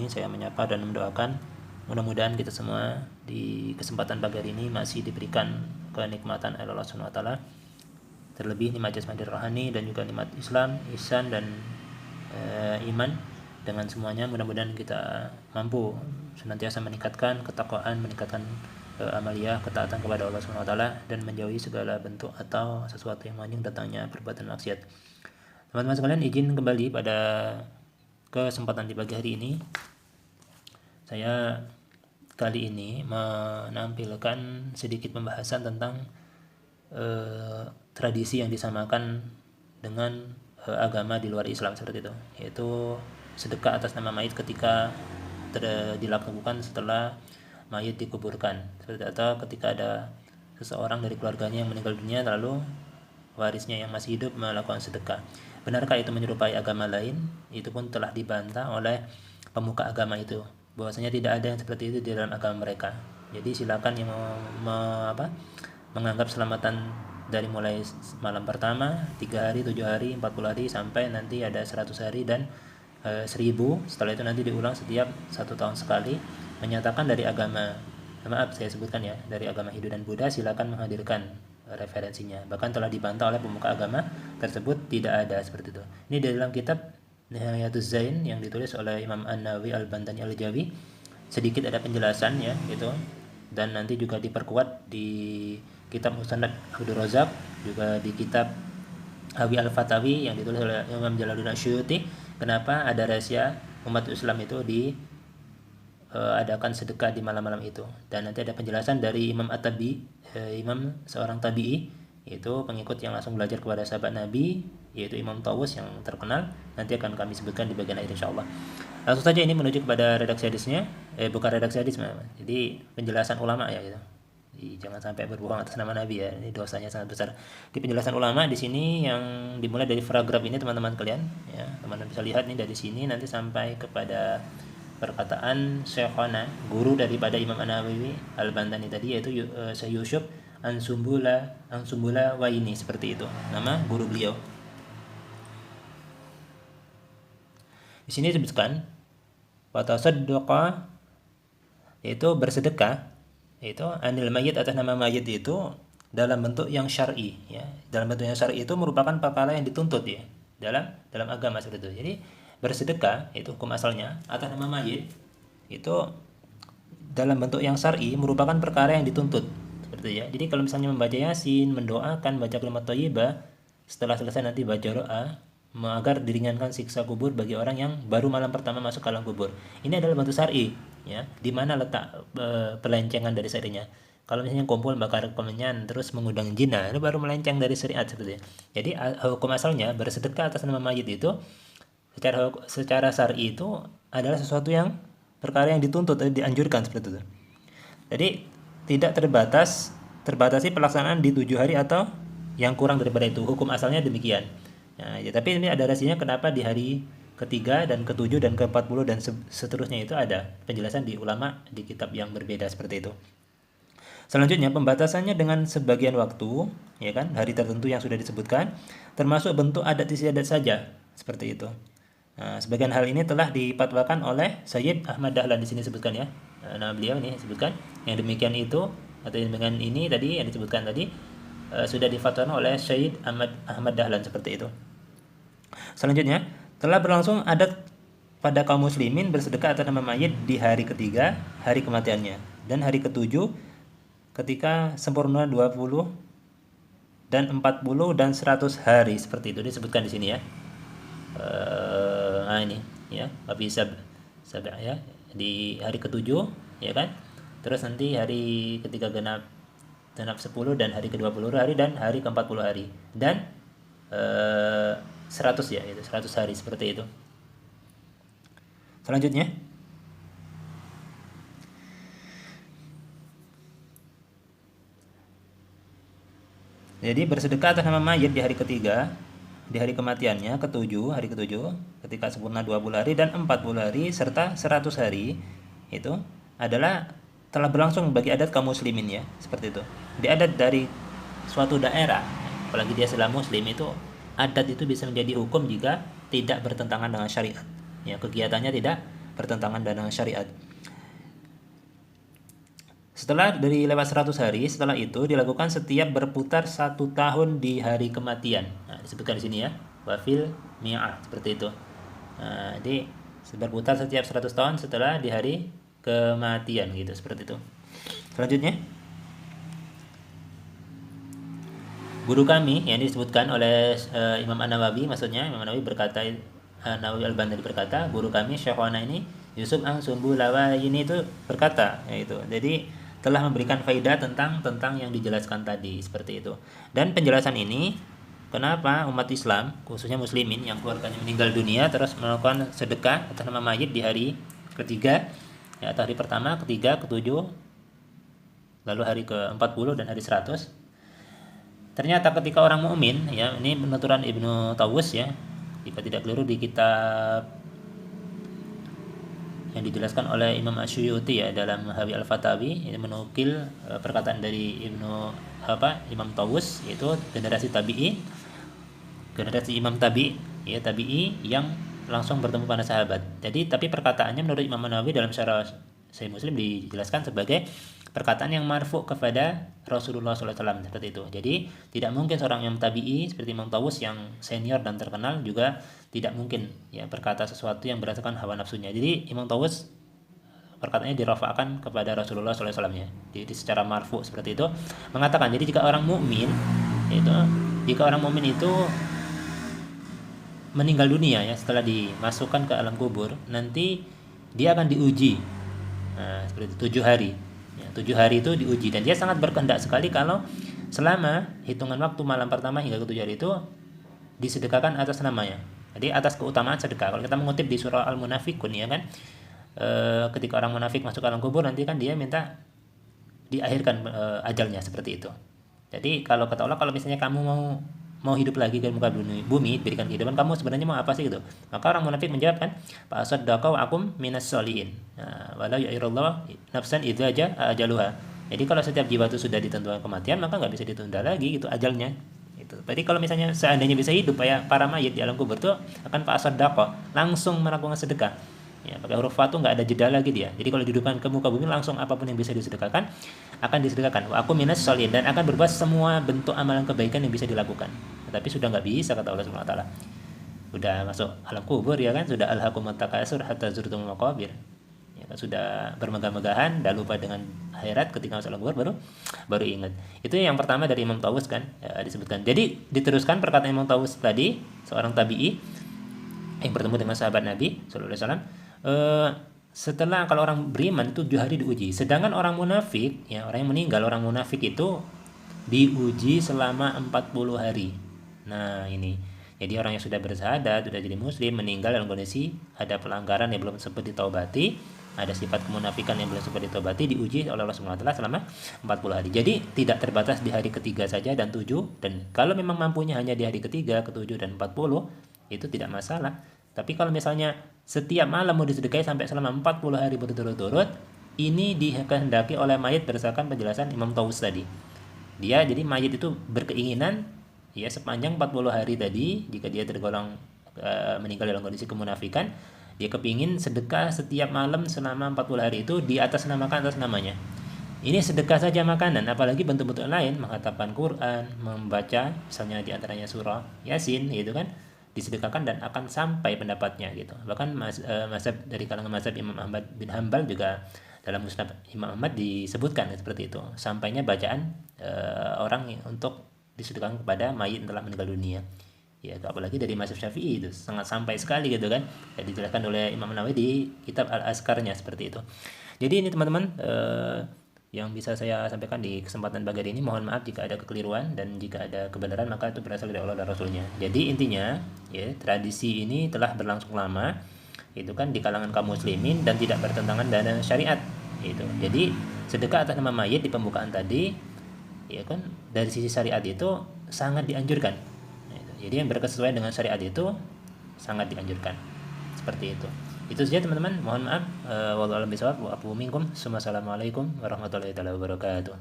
ini saya menyapa dan mendoakan mudah-mudahan kita semua di kesempatan pagi hari ini masih diberikan kenikmatan oleh Allah Subhanahu wa taala, terlebih nikmat jasmani rohani dan juga nikmat Islam, ihsan dan iman. Dengan semuanya mudah-mudahan kita mampu senantiasa meningkatkan ketakwaan, meningkatkan amaliyah ketaatan kepada Allah Subhanahu wa taala dan menjauhi segala bentuk atau sesuatu yang mengandung datangnya perbuatan maksiat. Teman-teman sekalian, izin kembali pada kesempatan di pagi hari ini. Saya kali ini menampilkan sedikit pembahasan tentang tradisi yang disamakan dengan agama di luar Islam seperti itu, yaitu sedekah atas nama mayit ketika dilakukan setelah mayit dikuburkan, seperti atau ketika ada seseorang dari keluarganya yang meninggal dunia lalu warisnya yang masih hidup melakukan sedekah. Benarkah itu menyerupai agama lain? Itu pun telah dibantah oleh pemuka agama itu, bahwasanya tidak ada yang seperti itu di dalam agama mereka. Jadi silakan yang menganggap selamatan dari mulai malam pertama, 3 hari, 7 hari, 40 hari sampai nanti ada 100 hari dan 1000. Setelah itu nanti diulang setiap 1 tahun sekali, menyatakan dari agama, maaf saya sebutkan ya, dari agama Hindu dan Buddha. Silakan menghadirkan referensinya. Bahkan telah dibantah oleh pemuka agama tersebut, tidak ada seperti itu. Ini di dalam kitab Nihayatuz Zain yang ditulis oleh Imam An-Nawawi Al-Bantani Al-Jawi. Sedikit ada penjelasan ya gitu, dan nanti juga diperkuat di kitab Musnad Abdul Razak, juga di kitab Hawi Al-Fatawi yang ditulis oleh Imam Jalaluddin Asyuyuti. Kenapa ada rahasia umat Islam itu adakan sedekah di malam-malam itu, dan nanti ada penjelasan dari Imam At-Tabi, imam seorang tabi'i, yaitu pengikut yang langsung belajar kepada sahabat Nabi, yaitu Imam Tawus yang terkenal. Nanti akan kami sebutkan di bagian akhir insyaallah. Langsung saja ini menuju kepada redaksi hadisnya, bukan redaksi hadis, jadi penjelasan ulama ya gitu. Jangan sampai berbohong atas nama Nabi ya, ini dosanya sangat besar. Di penjelasan ulama di sini yang dimulai dari paragraf ini teman-teman kalian ya, teman-teman bisa lihat nih dari sini nanti sampai kepada perkataan Syekhona, guru daripada Imam An-Nawawi Al-Bantani tadi, yaitu Syekh Yusuf An-Sumbula wa ini, seperti itu nama guru beliau. Di sini disebutkan wa tasaddaqa, yaitu bersedekah, yaitu anil mayit, atas nama mayit itu dalam bentuk yang syar'i ya. Dalam bentuk yang syar'i itu merupakan perkara yang dituntut ya dalam agama seperti itu. Jadi bersedekah itu hukum asalnya atas nama mayit itu dalam bentuk yang syar'i merupakan perkara yang dituntut seperti itu ya. Jadi kalau misalnya membaca Yasin, mendoakan, baca kalimat thayyibah, setelah selesai nanti baca doa agar diringankan siksa kubur bagi orang yang baru malam pertama masuk ke alam kubur. Ini adalah bentuk syar'i ya, di mana letak pelencengan dari syariatnya. Kalau misalnya kumpul bakar kemenyan terus mengundang jin, itu baru melenceng dari syariat seperti itu. Jadi hukum asalnya bersedekah atas nama mayit itu secara syar'i itu adalah sesuatu yang perkara yang dituntut, dianjurkan seperti itu. Jadi tidak terbatasi pelaksanaan di 7 hari atau yang kurang daripada itu. Hukum asalnya demikian. Nah, ya, tapi ini ada rahasianya kenapa di hari ketiga dan ke-7 dan ke-40 dan seterusnya, itu ada penjelasan di ulama di kitab yang berbeda seperti itu. Selanjutnya pembatasannya dengan sebagian waktu, ya kan, hari tertentu yang sudah disebutkan, termasuk bentuk adat istiadat saja seperti itu. Nah, sebagian hal ini telah dipatwakan oleh Sayyid Ahmad Dahlan, di sini disebutkan ya, nama beliau ini disebutkan. Yang demikian itu atau yang dengan ini tadi yang disebutkan tadi sudah difatwakan oleh Sayyid Ahmad Dahlan seperti itu. Selanjutnya telah berlangsung adat pada kaum muslimin bersedekah atas nama mayit di hari ketiga, hari kematiannya, dan hari ke-7 ketika sempurna 20 dan 40 dan 100 hari, seperti itu disebutkan di sini ya. Ini ya, tapi sabah ya, di hari ke-7 ya kan. Terus nanti hari ketiga genap 10 dan hari ke-20 hari dan hari ke-40 hari dan 100 ya, itu 100 hari seperti itu. Selanjutnya jadi bersedekah atas nama mayit di hari ketiga, di hari kematiannya hari ke-7 ketika sempurna 20 hari dan 40 hari serta 100 hari itu adalah telah berlangsung bagi adat kaum muslimin ya, seperti itu. Di adat dari suatu daerah, apalagi dia Islam muslim, itu adat itu bisa menjadi hukum jika tidak bertentangan dengan syariat. Ya, kegiatannya tidak bertentangan dengan syariat. Setelah dari lewat 100 hari, setelah itu dilakukan setiap berputar 1 tahun di hari kematian. Nah, disebutkan di sini ya, wafil mi'ah, seperti itu. Nah, jadi berputar setiap 100 tahun setelah di hari kematian gitu, seperti itu. Selanjutnya, guru kami yang disebutkan oleh Imam An-Nawawi, maksudnya Imam An-Nawawi berkata, Nawawi Al-Bandari berkata, guru kami Syekhona ini Yusuf Ang-Sumbulawa ini itu berkata, yaitu jadi telah memberikan faidah tentang yang dijelaskan tadi, seperti itu. Dan penjelasan ini kenapa umat Islam khususnya muslimin yang keluarganya meninggal dunia terus melakukan sedekah atas nama mayit di hari ketiga, ya, atau hari pertama, ketiga, ketujuh, lalu hari ke-40 dan hari 100. Ternyata ketika orang mukmin, ya, ini penuturan Ibnu Tawus ya, jika tidak keliru di kitab yang dijelaskan oleh Imam Asyuyuti ya dalam Hawi Al-Fatawi, ini menukil perkataan dari Imam Tawus, yaitu generasi tabi'i, generasi Imam Tabi'i, ya, tabi'i yang langsung bertemu para sahabat. Jadi tapi perkataannya menurut Imam Nawawi dalam syarah Sahih Muslim dijelaskan sebagai perkataan yang marfu kepada Rasulullah SAW, seperti itu. Jadi tidak mungkin seorang Imam Tabi'i seperti Imam Tawus yang senior dan terkenal juga tidak mungkin ya berkata sesuatu yang berdasarkan hawa nafsunya. Jadi Imam Tawus perkataannya dirafa'kan kepada Rasulullah SAW ya. Jadi secara marfu seperti itu mengatakan, jadi jika orang mukmin itu meninggal dunia ya, setelah dimasukkan ke alam kubur, nanti dia akan diuji. Nah, seperti itu 7 hari. Ya, 7 hari itu diuji, dan dia sangat berkehendak sekali kalau selama hitungan waktu malam pertama hingga ke 7 hari itu disedekahkan atas namanya. Jadi atas keutamaan sedekah. Kalau kita mengutip di surah Al-Munafikun ya kan, ketika orang munafik masuk ke alam kubur nanti kan dia minta diakhirkan ajalnya, seperti itu. Jadi kalau kata Allah, kalau misalnya kamu mau hidup lagi di muka bumi, berikan kehidupan, kamu sebenarnya mau apa sih gitu? Maka orang munafik menjawab kan, fa asaddaqu akum minas solihin. Wala yu'irullah nafsan idza jaa ajaluha. Jadi kalau setiap jiwa itu sudah ditentukan kematian, maka nggak bisa ditunda lagi gitu ajalnya. Itu. Jadi kalau misalnya seandainya bisa hidup kayak para mayit di alam kubur tuh akan fa asaddaqu, langsung melakukan sedekah. Ya, pakai huruf fa tuh nggak ada jeda lagi dia. Jadi kalau dihidupkan ke muka bumi langsung apapun yang bisa disedekahkan akan disedekahkan. Wa aku minas solihin, dan akan berbuat semua bentuk amalan kebaikan yang bisa dilakukan. Tapi sudah nggak bisa, kata Allah Subhanahu wa taala. Sudah masuk alam kubur ya kan, sudah alhaqumut takasur hatta zurtumul maqabir. Ya kan, sudah bermegah-megahan dan lupa dengan akhirat, ketika masuk alam kubur baru ingat. Itu yang pertama dari Imam Tawus kan, ya, disebutkan. Jadi diteruskan perkataan Imam Tawus tadi, seorang tabi'i yang bertemu dengan sahabat Nabi sallallahu alaihi wasallam. Setelah kalau orang beriman itu 7 hari diuji, sedangkan orang munafik ya, orang yang meninggal, orang munafik itu diuji selama 40 hari. Nah ini, jadi orang yang sudah bersyahadat, sudah jadi muslim, meninggal dalam kondisi ada pelanggaran yang belum sempat ditaubati, ada sifat kemunafikan yang belum sempat ditaubati, diuji oleh Allah SWT selama 40 hari. Jadi tidak terbatas di hari ketiga saja dan 7, dan kalau memang mampunya hanya di hari ketiga, ke-7 dan 40, itu tidak masalah. Tapi kalau misalnya setiap malam mau disedekahi sampai selama 40 hari berturut-turut, ini dikehendaki oleh mayit berdasarkan penjelasan Imam Tawus tadi. Dia jadi mayit itu berkeinginan ya sepanjang 40 hari tadi, jika dia tergolong meninggal dalam kondisi kemunafikan, dia kepingin sedekah setiap malam selama 40 hari itu di atas namanya. Ini sedekah saja makanan, apalagi bentuk-bentuk lain, menghafalkan Quran, membaca misalnya di antaranya surah Yasin gitu kan, disedekahkan dan akan sampai pendapatnya gitu. Bahkan mazhab dari kalangan mazhab Imam Ahmad bin Hanbal juga dalam Musnad Imam Ahmad disebutkan seperti itu, sampainya bacaan orang untuk disedekahkan kepada mayit yang telah meninggal dunia. Ya, apalagi dari mazhab Syafi'i itu sangat sampai sekali gitu kan. Ya, dijelaskan oleh Imam Nawawi di kitab Al-Azkarnya seperti itu. Jadi ini teman-teman yang bisa saya sampaikan di kesempatan pagi ini. Mohon maaf jika ada kekeliruan, dan jika ada kebenaran maka itu berasal dari Allah dan Rasulnya. Jadi intinya ya, tradisi ini telah berlangsung lama itu kan di kalangan kaum muslimin dan tidak bertentangan dengan syariat itu. Jadi sedekah atas nama mayit di pembukaan tadi ya kan, dari sisi syariat itu sangat dianjurkan. Jadi yang berkesesuaian dengan syariat itu sangat dianjurkan. Seperti itu. Itu saja teman-teman. Mohon maaf. Wallahu a'lam bishawab. Wa aqulu minkum. Assalamualaikum warahmatullahi wabarakatuh.